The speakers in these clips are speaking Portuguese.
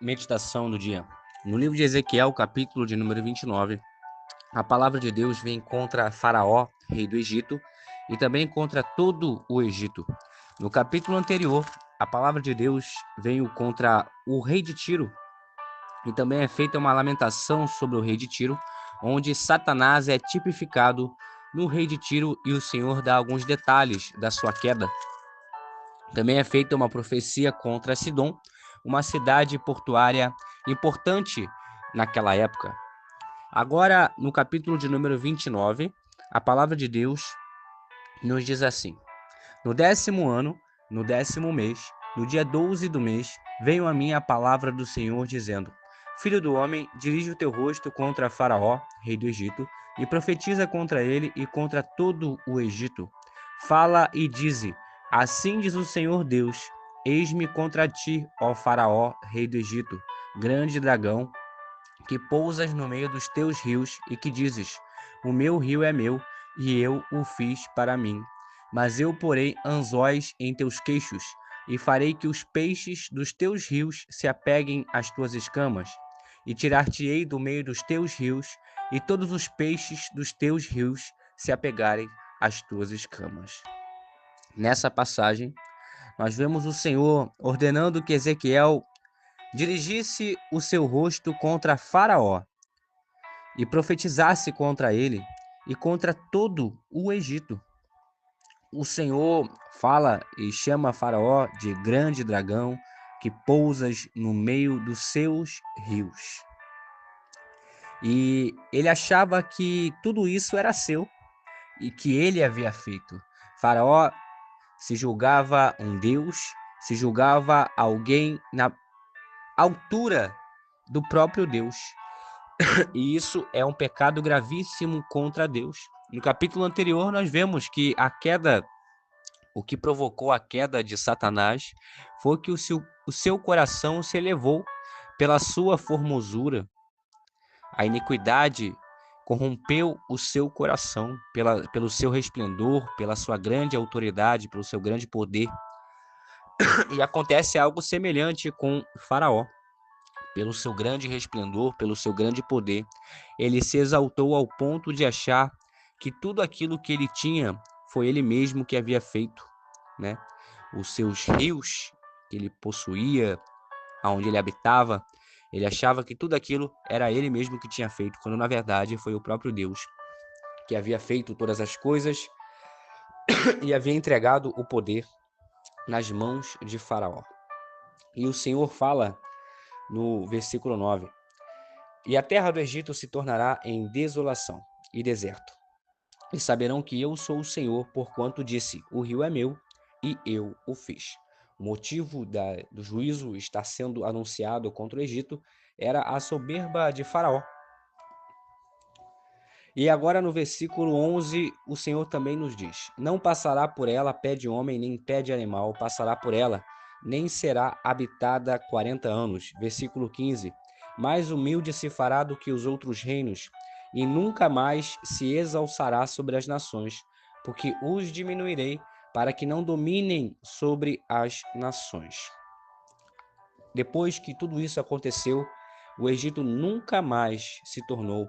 Meditação do dia. No livro de Ezequiel, capítulo de número 29, a palavra de Deus vem contra Faraó, rei do Egito, e também contra todo o Egito. No capítulo anterior, a palavra de Deus veio contra o rei de Tiro, e também é feita uma lamentação sobre o rei de Tiro, onde Satanás é tipificado no rei de Tiro e o Senhor dá alguns detalhes da sua queda. Também é feita uma profecia contra Sidom, uma cidade portuária importante naquela época. Agora, no capítulo de número 29, a palavra de Deus nos diz assim: No 10º ano, no 10º mês, no dia 12 do mês, veio a mim a palavra do Senhor dizendo: Filho do homem, dirige o teu rosto contra Faraó, rei do Egito, e profetiza contra ele e contra todo o Egito. Fala e dize: Assim diz o Senhor Deus: Eis-me contra ti, ó Faraó, rei do Egito, grande dragão, que pousas no meio dos teus rios e que dizes: O meu rio é meu e eu o fiz para mim. Mas eu porei anzóis em teus queixos e farei que os peixes dos teus rios se apeguem às tuas escamas. E tirar-te-ei do meio dos teus rios e todos os peixes dos teus rios se apegarem às tuas escamas. Nessa passagem, nós vemos o Senhor ordenando que Ezequiel dirigisse o seu rosto contra Faraó e profetizasse contra ele e contra todo o Egito. O Senhor fala e chama Faraó de grande dragão que pousas no meio dos seus rios. E ele achava que tudo isso era seu e que ele havia feito. Faraó se julgava um deus, se julgava alguém na altura do próprio Deus. E isso é um pecado gravíssimo contra Deus. No capítulo anterior, nós vemos que o que provocou a queda de Satanás foi que o seu coração se elevou pela sua formosura. A iniquidade corrompeu o seu coração pelo seu resplendor, pela sua grande autoridade, pelo seu grande poder. E acontece algo semelhante com Faraó. Pelo seu grande resplendor, pelo seu grande poder, ele se exaltou ao ponto de achar que tudo aquilo que ele tinha foi ele mesmo que havia feito, né? Os seus rios que ele possuía, aonde ele habitava, ele achava que tudo aquilo era ele mesmo que tinha feito, quando na verdade foi o próprio Deus que havia feito todas as coisas e havia entregado o poder nas mãos de Faraó. E o Senhor fala no versículo 9: E a terra do Egito se tornará em desolação e deserto. E saberão que eu sou o Senhor, porquanto disse: O rio é meu e eu o fiz. O motivo do juízo estar sendo anunciado contra o Egito era a soberba de Faraó. E agora no versículo 11, o Senhor também nos diz: Não passará por ela pé de homem, nem pé de animal, passará por ela, nem será habitada 40 anos. Versículo 15: Mais humilde se fará do que os outros reinos, e nunca mais se exalçará sobre as nações, porque os diminuirei, para que não dominem sobre as nações. Depois que tudo isso aconteceu, o Egito nunca mais se tornou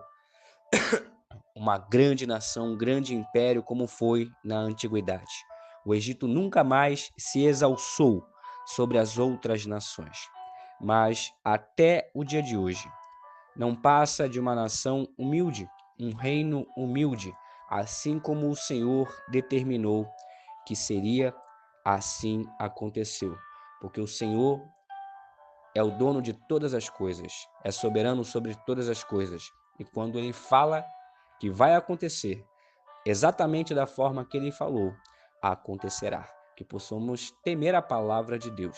uma grande nação, um grande império como foi na antiguidade. O Egito nunca mais se exalçou sobre as outras nações, mas até o dia de hoje não passa de uma nação humilde, um reino humilde, assim como o Senhor determinou que seria, assim aconteceu, porque o Senhor é o dono de todas as coisas, é soberano sobre todas as coisas, e quando ele fala que vai acontecer exatamente da forma que ele falou, acontecerá. Que possamos temer a palavra de Deus,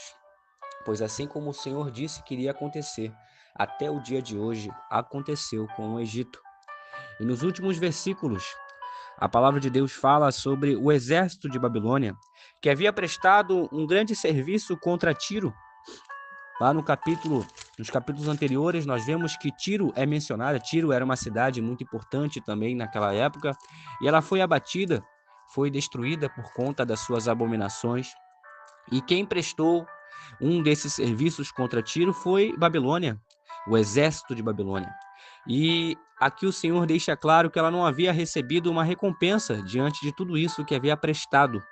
pois assim como o Senhor disse que iria acontecer, até o dia de hoje aconteceu com o Egito. E nos últimos versículos, a palavra de Deus fala sobre o exército de Babilônia, que havia prestado um grande serviço contra Tiro. Lá nos capítulos anteriores, nós vemos que Tiro é mencionada. Tiro era uma cidade muito importante também naquela época, e ela foi abatida, foi destruída por conta das suas abominações. E quem prestou Um desses serviços contra Tiro foi Babilônia, o exército de Babilônia. E aqui o Senhor deixa claro que ela não havia recebido uma recompensa diante de tudo isso que havia prestado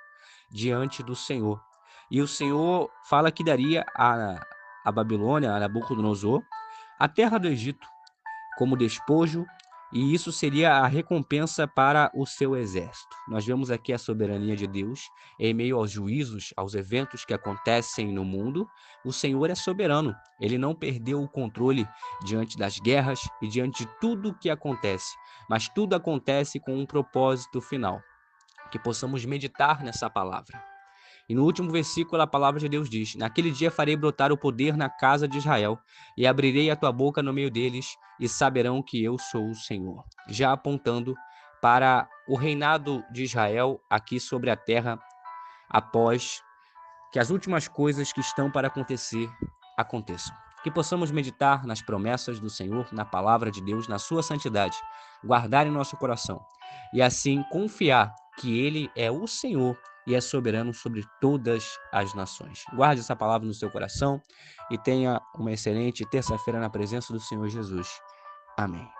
diante do Senhor. E o Senhor fala que daria a Babilônia, a Nabucodonosor, a terra do Egito, como despojo, e isso seria a recompensa para o seu exército. Nós vemos aqui a soberania de Deus em meio aos juízos, aos eventos que acontecem no mundo. O Senhor é soberano, ele não perdeu o controle diante das guerras e diante de tudo que acontece, mas tudo acontece com um propósito final, que possamos meditar nessa palavra. E no último versículo, a palavra de Deus diz: naquele dia farei brotar o poder na casa de Israel, e abrirei a tua boca no meio deles, e saberão que eu sou o Senhor. Já apontando para o reinado de Israel aqui sobre a terra, após que as últimas coisas que estão para acontecer, aconteçam. Que possamos meditar nas promessas do Senhor, na palavra de Deus, na sua santidade, guardar em nosso coração, e assim confiar que Ele é o Senhor e é soberano sobre todas as nações. Guarde essa palavra no seu coração e tenha uma excelente terça-feira na presença do Senhor Jesus. Amém.